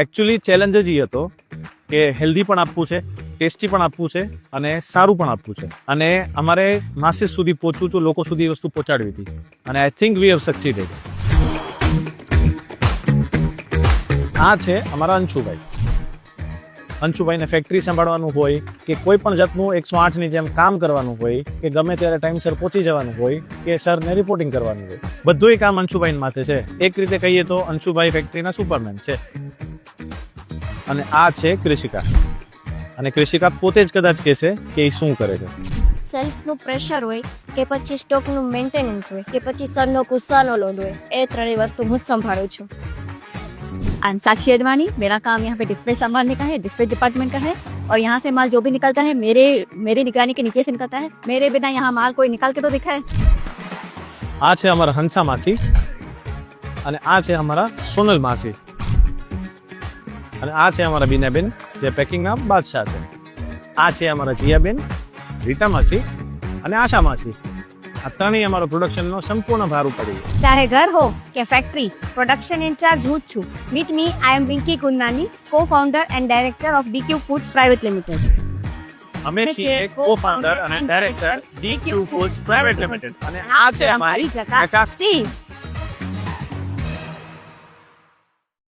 Actually challenge જ એ હતો કે હેલ્ધી પણ આપવું છે, ટેસ્ટી પણ આપવું છે અને સારું પણ આપવું છે. અને અમારે માસીસ સુધી પહોંચવું છું, લોકો સુધી એ વસ્તુ પહોંચાડવી હતી. અને આઈ થિંક વી હેવ સક્સીડેડ. આ છે અમારા અંશુભાઈ. અંશુભાઈને ફેક્ટરી સંભાળવાનું હોય કે કોઈ પણ જાતનું 108ની જેમ કામ કરવાનું હોય કે ગમે ત્યારે ટાઈમસર પહોંચી જવાનું હોય કે સરને રિપોર્ટિંગ કરવાનું હોય, બધુંય કામ અંશુભાઈ માથે છે. એક રીતે કહીએ તો અંશુભાઈ ફેક્ટરીના સુપરમેન છે. અને આ છે કૃષિકા. અને કૃષિકા પોતે જ કદાચ કહેશે કે એ શું કરે છે. સેલ્સનું પ્રેશર હોય કે પછી સ્ટોકનું મેન્ટેનન્સ હોય કે પછી સરનો ગુસ્સાનો લોડ હોય, એ ત્રણેય વસ્તુ હું જ સંભાળું છું. एंड साक्षी अडवाणी, मेरा काम यहाँ पे डिस्प्ले संभालने का है, डिस्प्ले डिपार्टमेंट का है. और यहाँ से माल जो भी निकलता है मेरे निगरानी के नीचे से निकलता है. मेरे बिना यहाँ माल कोई निकाल के तो दिखाए. આ છે અમારા હંસા માસી અને આ છે અમારા સોનલ માસી અને આ છે અમારા બીનાબેન જે પેકિંગના બાદશાહ છે. આ છે અમારા જીયાબેન, રીટા માસી અને આશા માસી. આ ત્રણેય અમારો પ્રોડક્શનનો સંપૂર્ણ ભાર ઉપાડી. ચાહે ઘર હો કે ફેક્ટરી, પ્રોડક્શન ઇન્ચાર્જ હું જ છું. Meet me, I am Winky Kundani, co-founder and director of DQ Foods Private Limited. અમે છીએ co-founder અને director DQ Foods Private Limited અને આ છે અમારી ઝકાસ ટીમ.